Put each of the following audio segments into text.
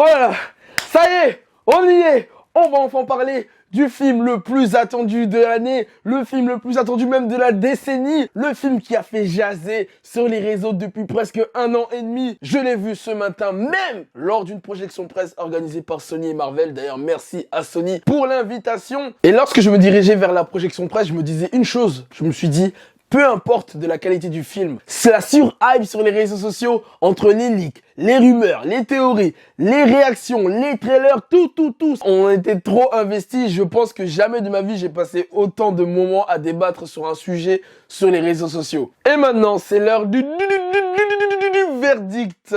Voilà, ça y est, on y est. On va enfin parler du film le plus attendu de l'année, le film le plus attendu même de la décennie, le film qui a fait jaser sur les réseaux depuis presque 1 an et demi. Je l'ai vu ce matin même lors d'une projection presse organisée par Sony et Marvel. D'ailleurs, merci à Sony pour l'invitation. Et lorsque je me dirigeais vers la projection presse, je me disais une chose. Je me suis dit, peu importe de la qualité du film, c'est la sur-hype sur les réseaux sociaux entre les leaks, les rumeurs, les théories, les réactions, les trailers, tout. On était trop investis. Je pense que jamais de ma vie j'ai passé autant de moments à débattre sur un sujet sur les réseaux sociaux. Et maintenant, c'est l'heure du verdict.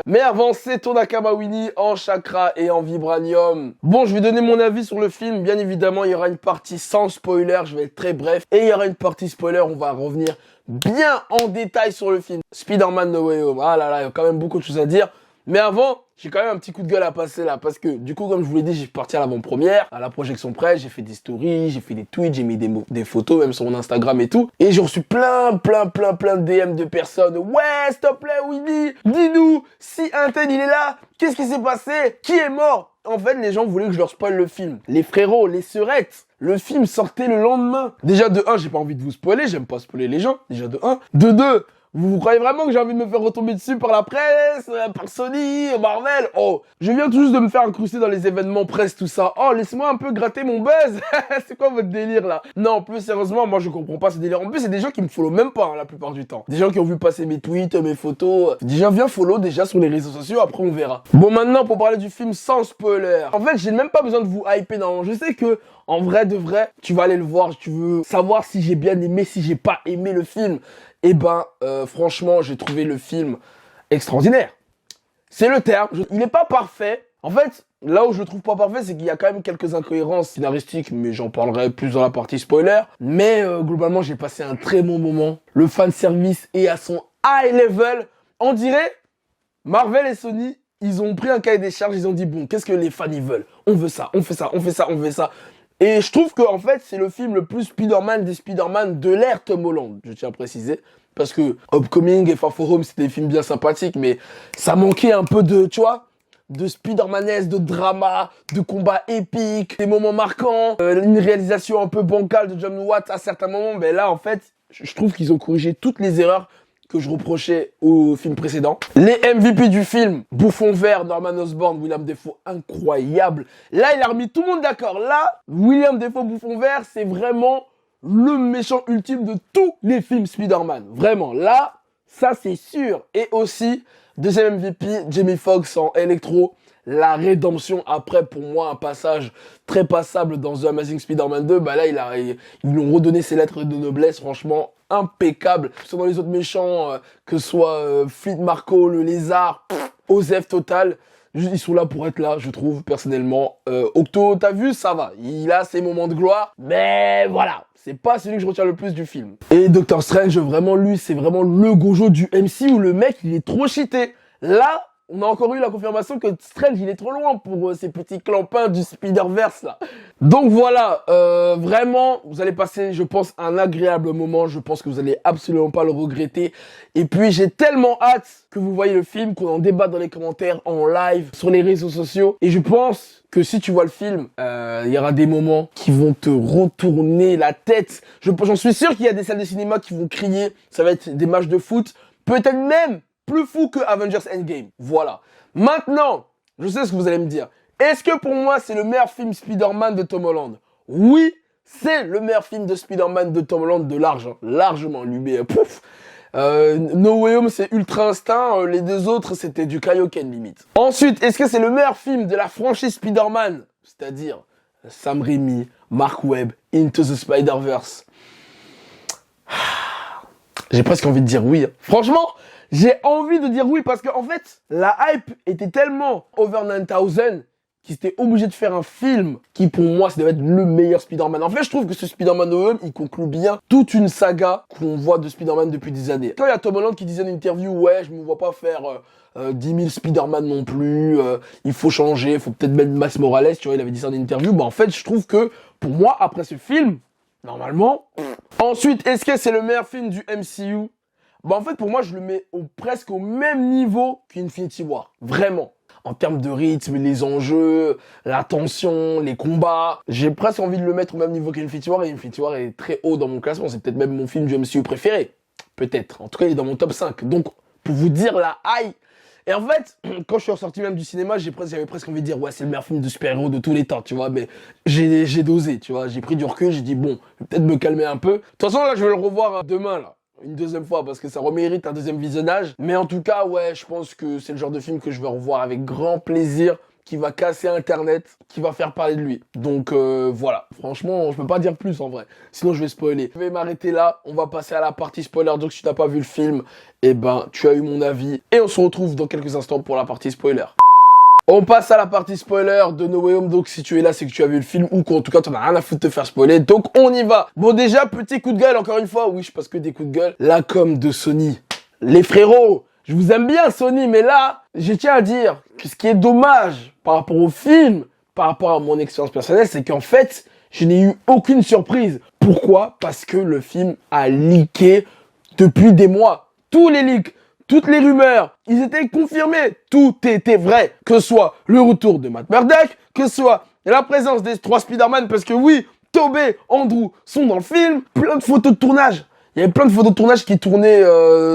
Mais avant, c'est ton Nakama-Winnie en chakra et en vibranium. Bon, je vais donner mon avis sur le film. Bien évidemment, il y aura une partie sans spoiler, je vais être très bref. Et il y aura une partie spoiler, on va revenir bien en détail sur le film. Spider-Man No Way Home. Ah là là, il y a quand même beaucoup de choses à dire. Mais avant, j'ai quand même un petit coup de gueule à passer là, parce que du coup, comme je vous l'ai dit, j'ai parti à l'avant-première, à la projection presse, j'ai fait des stories, j'ai fait des tweets, j'ai mis des photos, même sur mon Instagram et tout. Et j'ai reçu plein de DM de personnes. Ouais, s'il te plaît, Winnie, dis-nous, si un tel il est là, qu'est-ce qui s'est passé? Qui est mort? En fait, les gens voulaient que je leur spoil le film. Les frérots, les sœurettes, le film sortait le lendemain. Déjà de 1, j'ai pas envie de vous spoiler, j'aime pas spoiler les gens, déjà de 1. De 2, vous croyez vraiment que j'ai envie de me faire retomber dessus par la presse, par Sony, Marvel? Oh, je viens tout juste de me faire incruster dans les événements presse, tout ça. Oh, laissez-moi un peu gratter mon buzz. C'est quoi votre délire là? Non, plus sérieusement, moi je comprends pas ce délire. En plus, c'est des gens qui me follow même pas la plupart du temps. Des gens qui ont vu passer mes tweets, mes photos. Déjà, viens follow déjà sur les réseaux sociaux, après on verra. Bon, maintenant pour parler du film sans spoiler. En fait, j'ai même pas besoin de vous hyper non. Je sais que en vrai de vrai, tu vas aller le voir, tu veux savoir si j'ai bien aimé, si j'ai pas aimé le film. Eh ben, franchement, j'ai trouvé le film extraordinaire. C'est le terme. Il n'est pas parfait. En fait, là où je le trouve pas parfait, c'est qu'il y a quand même quelques incohérences scénaristiques, mais j'en parlerai plus dans la partie spoiler. Mais globalement, j'ai passé un très bon moment. Le fanservice est à son high level. On dirait, Marvel et Sony, ils ont pris un cahier des charges, ils ont dit, bon, qu'est-ce que les fans ils veulent? On veut ça, on fait ça, on fait ça, on fait ça. Et je trouve que en fait, c'est le film le plus Spider-Man des Spider-Man de l'ère Tom Holland, je tiens à préciser. Parce que Upcoming et Far From Home, c'était des films bien sympathiques, mais ça manquait un peu de, tu vois, de Spider-Manesque, de drama, de combats épiques, des moments marquants, une réalisation un peu bancale de John Watts à certains moments. Mais là, en fait, je trouve qu'ils ont corrigé toutes les erreurs que je reprochais au film précédent. Les MVP du film, Bouffon Vert, Norman Osborn, William Dafoe, incroyable. Là, il a remis tout le monde d'accord. Là, William Dafoe, Bouffon Vert, c'est vraiment le méchant ultime de tous les films Spider-Man. Vraiment, là, ça c'est sûr. Et aussi, deuxième MVP, Jamie Foxx en Electro. La rédemption après, pour moi, un passage très passable dans The Amazing Spider-Man 2. Bah là, ils lui ont redonné ses lettres de noblesse, franchement, impeccable. Que ce soit dans les autres méchants, que ce soit Fleet Marco, le lézard, Osef total. Ils sont là pour être là, je trouve, personnellement. Octo, t'as vu, ça va. Il a ses moments de gloire. Mais voilà, c'est pas celui que je retiens le plus du film. Et Doctor Strange, vraiment, lui, c'est vraiment le gojo du MC où le mec, il est trop cheaté. Là, on a encore eu la confirmation que Strange, il est trop loin pour ces petits clampins du Spider-Verse, là. Donc voilà, vraiment, vous allez passer, je pense, un agréable moment. Je pense que vous allez absolument pas le regretter. Et puis, j'ai tellement hâte que vous voyez le film, qu'on en débatte dans les commentaires, en live, sur les réseaux sociaux. Et je pense que si tu vois le film, il y aura des moments qui vont te retourner la tête. J'en suis sûr qu'il y a des salles de cinéma qui vont crier. Ça va être des matchs de foot. Peut-être même plus fou que Avengers Endgame. Voilà. Maintenant, je sais ce que vous allez me dire. Est-ce que pour moi, c'est le meilleur film Spider-Man de Tom Holland? Oui, c'est le meilleur film de Spider-Man de Tom Holland de large. Largement. Lui, mais pouf. No Way Home, c'est Ultra Instinct. Les deux autres, c'était du Kaioken, limite. Ensuite, est-ce que c'est le meilleur film de la franchise Spider-Man? C'est-à-dire Sam Raimi, Mark Webb, Into the Spider-Verse. J'ai presque envie de dire oui. Franchement, j'ai envie de dire oui parce qu'en fait, la hype était tellement over 9000 qu'ils étaient obligés de faire un film qui, pour moi, ça devait être le meilleur Spider-Man. En fait, je trouve que ce Spider-Man No Way Home, il conclut bien toute une saga qu'on voit de Spider-Man depuis des années. Quand il y a Tom Holland qui disait dans une interview, ouais, je me vois pas faire 10 000 Spider-Man non plus, il faut changer, il faut peut-être mettre Miles Morales, tu vois, il avait dit ça dans une interview. Bah, en fait, je trouve que, pour moi, après ce film, normalement... Ensuite, est-ce que c'est le meilleur film du MCU? Bah en fait pour moi je le mets presque au même niveau qu'Infinity War, vraiment. En termes de rythme, les enjeux, la tension, les combats, j'ai presque envie de le mettre au même niveau qu'Infinity War, et Infinity War est très haut dans mon classement, c'est peut-être même mon film du MCU préféré, peut-être, en tout cas il est dans mon top 5, donc pour vous dire la hype. Et en fait, quand je suis ressorti même du cinéma, j'avais presque envie de dire, ouais, c'est le meilleur film de super-héros de tous les temps, tu vois, mais j'ai dosé, tu vois, j'ai pris du recul, j'ai dit, bon, je vais peut-être me calmer un peu. De toute façon, là, je vais le revoir demain, là, une deuxième fois, parce que ça remérite un deuxième visionnage. Mais en tout cas, ouais, je pense que c'est le genre de film que je vais revoir avec grand plaisir, qui va casser Internet, qui va faire parler de lui. Donc voilà, franchement, je peux pas dire plus en vrai, sinon je vais spoiler. Je vais m'arrêter là, on va passer à la partie spoiler, donc si tu n'as pas vu le film, eh ben tu as eu mon avis, et on se retrouve dans quelques instants pour la partie spoiler. On passe à la partie spoiler de No Way Home, donc si tu es là, c'est que tu as vu le film, ou qu'en tout cas, t'en as rien à foutre de te faire spoiler, donc on y va. Bon déjà, petit coup de gueule, encore une fois, oui, je passe que des coups de gueule. La com de Sony, les frérots, je vous aime bien Sony, mais là, je tiens à dire que ce qui est dommage par rapport au film, par rapport à mon expérience personnelle, c'est qu'en fait, je n'ai eu aucune surprise. Pourquoi? Parce que le film a leaké depuis des mois. Tous les leaks, toutes les rumeurs, ils étaient confirmés. Tout était vrai. Que ce soit le retour de Matt Murdock, que ce soit la présence des 3 Spider-Man, parce que oui, Tobey, Andrew sont dans le film. Plein de photos de tournage. Il y avait plein de photos de tournage qui tournaient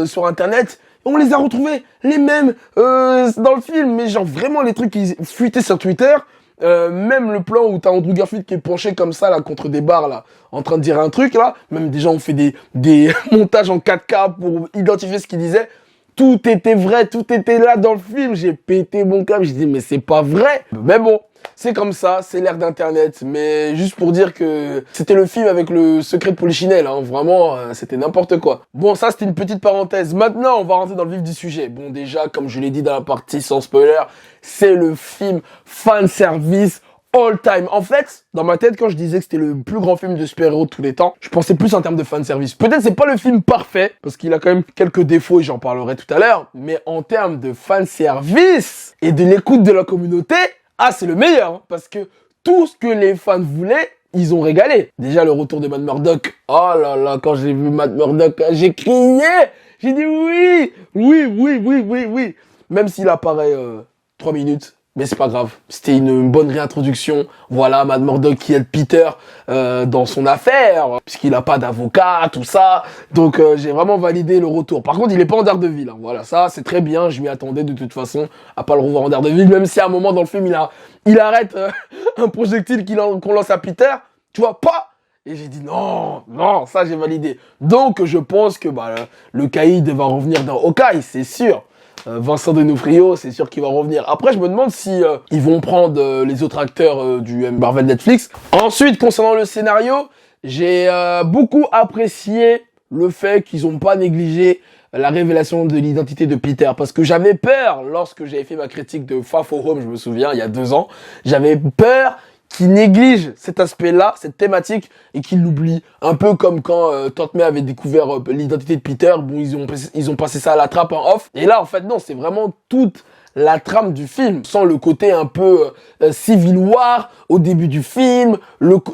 sur Internet. On les a retrouvés, les mêmes, dans le film. Mais genre vraiment les trucs qui fuitaient sur Twitter. Même le plan où t'as Andrew Garfield qui est penché comme ça là contre des barres là, en train de dire un truc là. Même des gens ont fait des montages en 4K pour identifier ce qu'il disait. Tout était vrai, tout était là dans le film. J'ai pété mon câble, j'ai dit mais c'est pas vrai. Mais bon, c'est comme ça, c'est l'ère d'internet. Mais juste pour dire que c'était le film avec le secret de Polichinelle, hein. Vraiment, c'était n'importe quoi. Bon, ça c'était une petite parenthèse. Maintenant, on va rentrer dans le vif du sujet. Bon, déjà, comme je l'ai dit dans la partie sans spoiler, c'est le film fan service all time. En fait, dans ma tête, quand je disais que c'était le plus grand film de super-héros de tous les temps, je pensais plus en termes de fanservice. Peut-être c'est pas le film parfait, parce qu'il a quand même quelques défauts et j'en parlerai tout à l'heure, mais en termes de fanservice et de l'écoute de la communauté, ah, c'est le meilleur, hein, parce que tout ce que les fans voulaient, ils ont régalé. Déjà, le retour de Matt Murdock. Oh là là, quand j'ai vu Matt Murdock, j'ai crié. J'ai dit oui, oui, oui, oui, oui, oui. Même s'il apparaît 3 minutes. Mais c'est pas grave, c'était une bonne réintroduction. Voilà, Matt Murdock qui aide Peter dans son affaire, puisqu'il a pas d'avocat, tout ça. Donc j'ai vraiment validé le retour. Par contre, il est pas en Daredevil. Hein. Voilà, ça c'est très bien, je m'y attendais de toute façon à pas le revoir en Daredevil, même si à un moment dans le film, il arrête un projectile qu'on lance à Peter. Tu vois, pas. Et j'ai dit non, non, ça j'ai validé. Donc je pense que le caïd va revenir dans Hawkeye, c'est sûr. Vincent D'Onofrio, c'est sûr qu'il va revenir. Après, je me demande si ils vont prendre les autres acteurs du Marvel Netflix. Ensuite, concernant le scénario, j'ai beaucoup apprécié le fait qu'ils n'ont pas négligé la révélation de l'identité de Peter. Parce que j'avais peur, lorsque j'avais fait ma critique de Far From Home, je me souviens, il y a 2 ans, j'avais peur qu'ils négligent cet aspect-là, cette thématique, et qu'ils l'oublient. Un peu comme quand Tante May avait découvert l'identité de Peter, bon, ils ont passé ça à la trappe en off. Et là, en fait, non, c'est vraiment toute la trame du film, sans le côté un peu Civil War au début du film,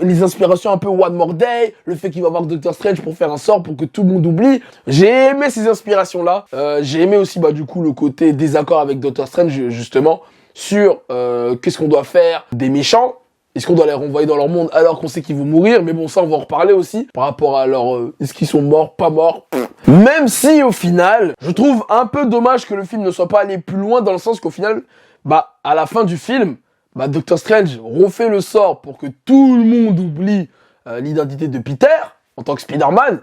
les inspirations un peu One More Day, le fait qu'il va voir Doctor Strange pour faire un sort pour que tout le monde oublie. J'ai aimé ces inspirations-là. J'ai aimé aussi, du coup, le côté désaccord avec Doctor Strange, justement, sur qu'est-ce qu'on doit faire des méchants. Est-ce qu'on doit les renvoyer dans leur monde alors qu'on sait qu'ils vont mourir? Mais bon, ça, on va en reparler aussi. Par rapport à leur... est-ce qu'ils sont morts, pas morts? Même si, au final, je trouve un peu dommage que le film ne soit pas allé plus loin, dans le sens qu'au final, à la fin du film, Doctor Strange refait le sort pour que tout le monde oublie l'identité de Peter, en tant que Spider-Man.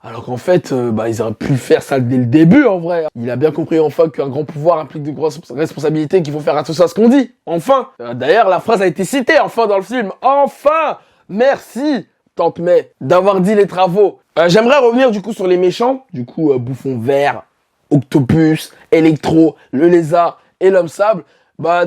Alors qu'en fait, ils auraient pu faire ça dès le début, en vrai. Il a bien compris, enfin, qu'un grand pouvoir implique de grosses responsabilités, qu'il faut faire attention à ce qu'on dit. Enfin. D'ailleurs, la phrase a été citée, enfin, dans le film. Enfin. Merci, Tante May, d'avoir dit les travaux. J'aimerais revenir, du coup, sur les méchants. Du coup, Bouffon Vert, Octopus, Electro, le Lézard et l'Homme Sable.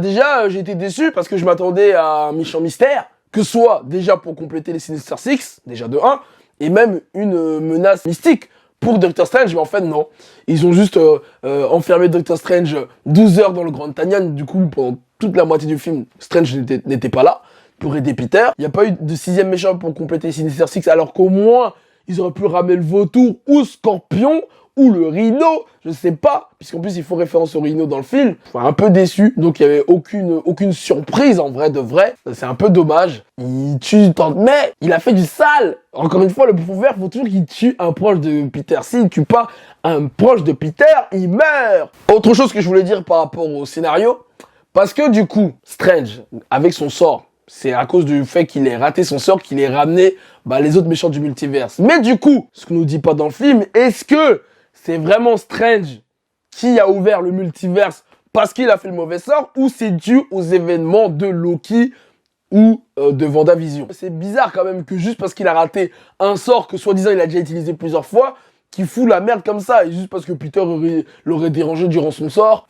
Déjà, j'ai été déçu parce que je m'attendais à un méchant mystère. Que ce soit, déjà, pour compléter les Sinister Six, déjà de 1, et même une menace mystique pour Doctor Strange, mais en fait non. Ils ont juste enfermé Doctor Strange 12 heures dans le Grand Canyon, du coup pendant toute la moitié du film, Strange n'était pas là pour aider Peter. Il n'y a pas eu de 6e méchant pour compléter Sinister Six, alors qu'au moins ils auraient pu ramener le Vautour ou Scorpion, ou le rhino, je sais pas, puisqu'en plus il faut référence au rhino dans le film. Enfin, un peu déçu, donc il y avait aucune surprise en vrai de vrai. C'est un peu dommage. Il tue Tante May, il a fait du sale. Encore une fois, le bouffon vert, faut toujours qu'il tue un proche de Peter. S'il tue pas un proche de Peter, il meurt. Autre chose que je voulais dire par rapport au scénario, parce que du coup, Strange, avec son sort, c'est à cause du fait qu'il ait raté son sort qu'il ait ramené les autres méchants du multiverse. Mais du coup, ce qu'on nous dit pas dans le film, est-ce que c'est vraiment Strange qui a ouvert le multiverse parce qu'il a fait le mauvais sort, ou c'est dû aux événements de Loki ou de WandaVision? C'est bizarre quand même que juste parce qu'il a raté un sort que soi-disant il a déjà utilisé plusieurs fois, qu'il fout la merde comme ça, et juste parce que Peter l'aurait dérangé durant son sort.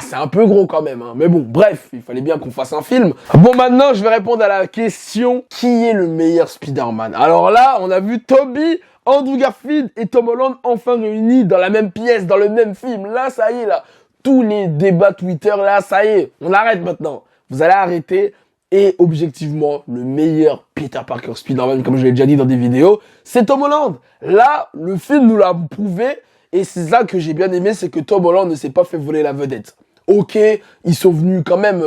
C'est un peu gros quand même, hein. Mais bon, bref, il fallait bien qu'on fasse un film. Bon, maintenant, je vais répondre à la question, qui est le meilleur Spider-Man? Alors là, on a vu Tobey, Andrew Garfield et Tom Holland enfin réunis dans la même pièce, dans le même film. Là, ça y est, là. Tous les débats Twitter, là, ça y est. On arrête maintenant. Vous allez arrêter. Et objectivement, le meilleur Peter Parker Spider-Man, comme je l'ai déjà dit dans des vidéos, c'est Tom Holland. Là, le film nous l'a prouvé. Et c'est ça que j'ai bien aimé, c'est que Tom Holland ne s'est pas fait voler la vedette. Ok, ils sont venus quand même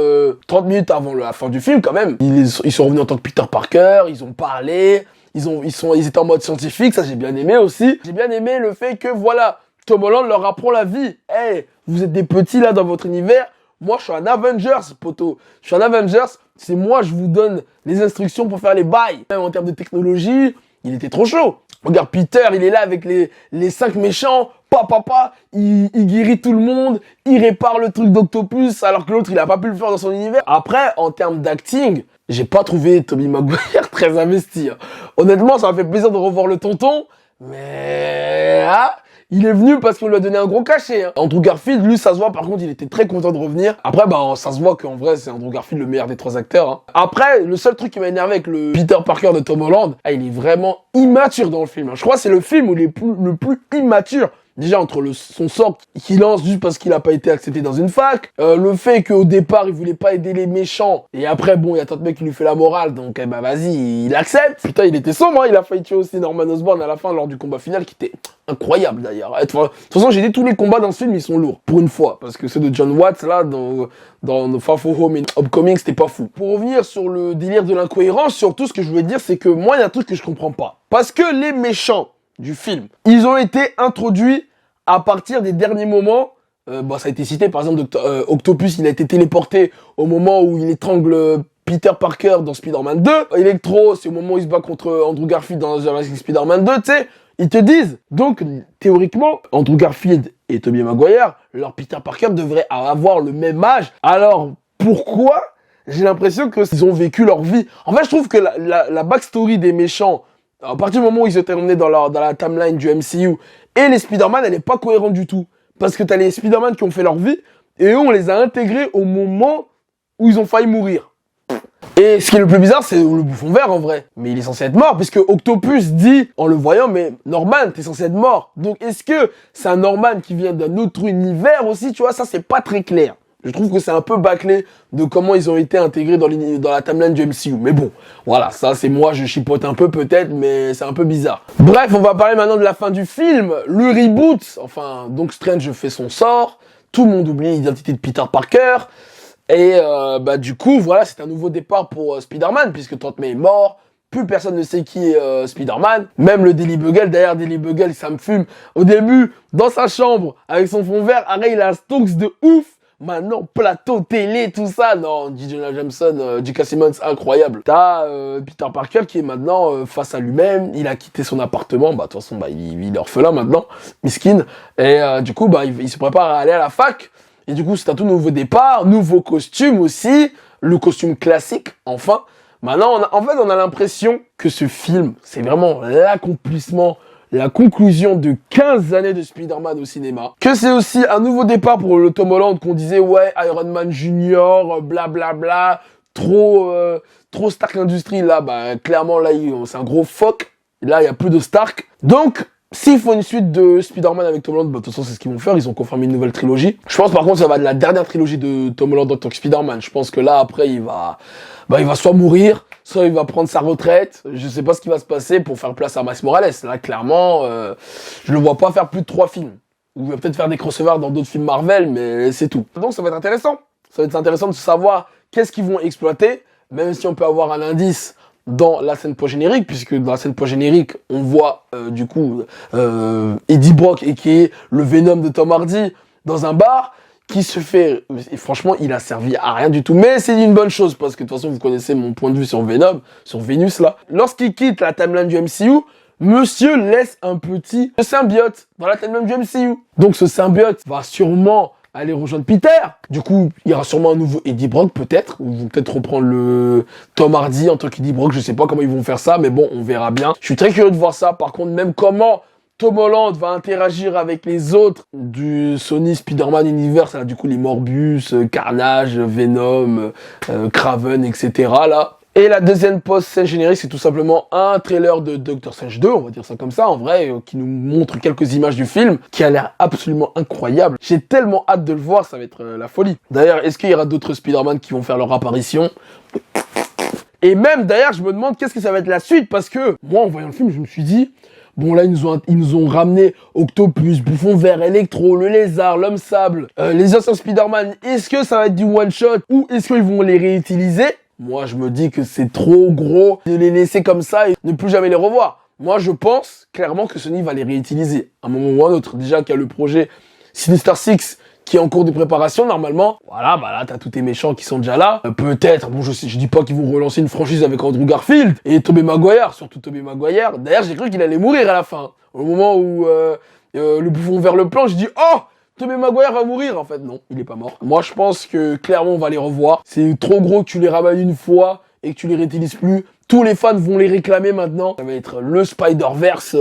30 minutes avant la fin du film quand même. Ils sont revenus en tant que Peter Parker, ils ont parlé, ils étaient en mode scientifique, ça j'ai bien aimé aussi. J'ai bien aimé le fait que voilà, Tom Holland leur apprend la vie. Hey, vous êtes des petits là dans votre univers, moi je suis un Avengers, poteau. Je suis un Avengers, c'est moi je vous donne les instructions pour faire les bails. Même en termes de technologie, il était trop chaud. Regarde, Peter, il est là avec les 5 méchants. Il guérit tout le monde. Il répare le truc d'Octopus alors que l'autre, il a pas pu le faire dans son univers. Après, en termes d'acting, j'ai pas trouvé Tobey Maguire très investi. Hein. Honnêtement, ça m'a fait plaisir de revoir le tonton. Mais il est venu parce qu'on lui a donné un gros cachet. Hein. Andrew Garfield, lui, ça se voit. Par contre, il était très content de revenir. Après, ça se voit qu'en vrai, c'est Andrew Garfield le meilleur des 3 acteurs. Hein. Après, le seul truc qui m'a énervé avec le Peter Parker de Tom Holland, il est vraiment immature dans le film. Hein. Je crois que c'est le film où il est le plus immature. Déjà, entre son sort qu'il lance juste parce qu'il n'a pas été accepté dans une fac, le fait qu'au départ, il voulait pas aider les méchants, et après, bon, il y a tant de mecs qui lui fait la morale, donc, vas-y, il accepte. Putain, il était sombre, hein, il a failli tuer aussi Norman Osborn à la fin, lors du combat final, qui était incroyable, d'ailleurs. De toute façon, j'ai dit, tous les combats dans ce film, ils sont lourds, pour une fois, parce que ceux de John Watts, là, dans Far From Home et Upcoming, c'était pas fou. Pour revenir sur le délire de l'incohérence, surtout, ce que je voulais dire, c'est que moi, il y a un truc que je comprends pas. Parce que les méchants du film, ils ont été introduits à partir des derniers moments. Ça a été cité, par exemple, Octopus, il a été téléporté au moment où il étrangle Peter Parker dans Spider-Man 2. Electro, c'est au moment où il se bat contre Andrew Garfield dans The Amazing Spider-Man 2, tu sais. Ils te disent, donc, théoriquement, Andrew Garfield et Tobey Maguire, leur Peter Parker devrait avoir le même âge. Alors, pourquoi j'ai l'impression qu'ils ont vécu leur vie? En fait, je trouve que la backstory des méchants, à partir du moment où ils étaient emmenés dans la timeline du MCU, et les Spider-Man, elle est pas cohérente du tout. Parce que t'as les Spider-Man qui ont fait leur vie, et eux, on les a intégrés au moment où ils ont failli mourir. Et ce qui est le plus bizarre, c'est le bouffon vert, en vrai. Mais il est censé être mort, puisque Octopus dit, en le voyant, mais Norman, t'es censé être mort. Donc, est-ce que c'est un Norman qui vient d'un autre univers aussi, tu vois? Ça, c'est pas très clair. Je trouve que c'est un peu bâclé de comment ils ont été intégrés dans la timeline du MCU. Mais bon, voilà, ça c'est moi, je chipote un peu peut-être, mais c'est un peu bizarre. Bref, on va parler maintenant de la fin du film, le reboot. Enfin, donc Strange fait son sort, tout le monde oublie l'identité de Peter Parker. Et du coup, voilà, c'est un nouveau départ pour Spider-Man, puisque Tante May est mort. Plus personne ne sait qui est Spider-Man. Même le Daily Bugle, derrière Daily Bugle, ça me fume. Au début, dans sa chambre, avec son fond vert, arrête, il a un stonks de ouf. Maintenant, plateau, télé, tout ça. Non, J. Jonah Jameson, J.K. Simmons, incroyable. T'as Peter Parker qui est maintenant face à lui-même. Il a quitté son appartement. De toute façon, il est orphelin maintenant. Miskin. Et du coup, il se prépare à aller à la fac. Et du coup, c'est un tout nouveau départ. Nouveau costume aussi. Le costume classique, enfin. Maintenant, on a l'impression que ce film, c'est vraiment l'accomplissement, la conclusion de 15 années de Spider-Man au cinéma. Que c'est aussi un nouveau départ pour le Tom Holland qu'on disait, ouais, Iron Man Junior, blablabla, trop Stark Industries. Là, clairement, là, c'est un gros fuck. Là, il y a plus de Stark. Donc, s'il faut une suite de Spider-Man avec Tom Holland, de toute façon, c'est ce qu'ils vont faire. Ils ont confirmé une nouvelle trilogie. Je pense, par contre, ça va être la dernière trilogie de Tom Holland en tant que Spider-Man. Je pense que là, après, il va soit mourir, soit il va prendre sa retraite. Je sais pas ce qui va se passer pour faire place à Miles Morales. Là, clairement, je le vois pas faire plus de 3 films. Ou il va peut-être faire des crossovers dans d'autres films Marvel, mais c'est tout. Donc ça va être intéressant. Ça va être intéressant de savoir qu'est-ce qu'ils vont exploiter, même si on peut avoir un indice dans la scène post-générique, puisque dans la scène post-générique, on voit du coup Eddie Brock, et qui est le Venom de Tom Hardy, dans un bar, qui se fait... Et franchement, il a servi à rien du tout. Mais c'est une bonne chose, parce que de toute façon, vous connaissez mon point de vue sur Venom, sur Vénus, là. Lorsqu'il quitte la timeline du MCU, Monsieur laisse un petit symbiote dans la timeline du MCU. Donc ce symbiote va sûrement aller rejoindre Peter. Du coup, il y aura sûrement un nouveau Eddie Brock, peut-être. Ou ils vont peut-être reprendre le Tom Hardy en tant qu'Eddie Brock. Je sais pas comment ils vont faire ça, mais bon, on verra bien. Je suis très curieux de voir ça. Par contre, même comment Tom Holland va interagir avec les autres du Sony Spider-Man Universe, là, du coup les Morbius, Carnage, Venom, Kraven, etc. là. Et la deuxième post-scène générique, c'est tout simplement un trailer de Doctor Strange 2, on va dire ça comme ça, en vrai, qui nous montre quelques images du film, qui a l'air absolument incroyable. J'ai tellement hâte de le voir, ça va être la folie. D'ailleurs, est-ce qu'il y aura d'autres Spider-Man qui vont faire leur apparition ? Et même, d'ailleurs, je me demande qu'est-ce que ça va être la suite, parce que, moi, en voyant le film, je me suis dit, bon, là, ils nous ont ramené Octopus, Bouffon Vert, Electro, le Lézard, l'Homme Sable, les anciens Spider-Man. Est-ce que ça va être du one-shot, ou est-ce qu'ils vont les réutiliser ? Moi, je me dis que c'est trop gros de les laisser comme ça et ne plus jamais les revoir. Moi, je pense clairement que Sony va les réutiliser à un moment ou à un autre. Déjà qu'il y a le projet Sinister Six qui est en cours de préparation, normalement. Voilà, bah là, t'as tous tes méchants qui sont déjà là. Peut-être, bon, je dis pas qu'ils vont relancer une franchise avec Andrew Garfield et Tobey Maguire, surtout Tobey Maguire. D'ailleurs, j'ai cru qu'il allait mourir à la fin. Au moment où le bouffon vers le plan, j'ai dit « Oh !» Tobey Maguire va mourir, en fait. Non, il est pas mort. Moi, je pense que, clairement, on va les revoir. C'est trop gros que tu les ramènes une fois et que tu les réutilises plus. Tous les fans vont les réclamer maintenant. Ça va être le Spider-Verse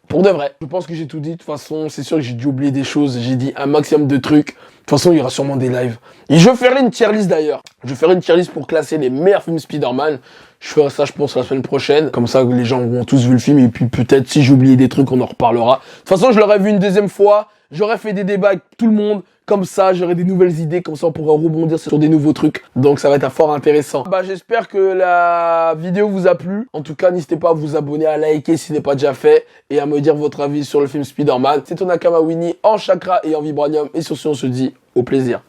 pour de vrai. Je pense que j'ai tout dit. De toute façon, c'est sûr que j'ai dû oublier des choses. J'ai dit un maximum de trucs. De toute façon, il y aura sûrement des lives. Et je ferai une tier list d'ailleurs. Je ferai une tier list pour classer les meilleurs films Spider-Man. Je ferai ça, je pense, la semaine prochaine. Comme ça, les gens auront tous vu le film. Et puis peut-être, si j'ai oublié des trucs, on en reparlera. De toute façon, je l'aurais vu une deuxième fois. J'aurais fait des débats avec tout le monde. Comme ça, j'aurai des nouvelles idées. Comme ça, on pourra rebondir sur des nouveaux trucs. Donc, ça va être fort intéressant. Bah, j'espère que la vidéo vous a plu. En tout cas, n'hésitez pas à vous abonner, à liker si ce n'est pas déjà fait. Et à me dire votre avis sur le film Spider-Man. C'est ton Nakama Winnie en chakra et en vibranium. Et sur ce, on se dit au plaisir.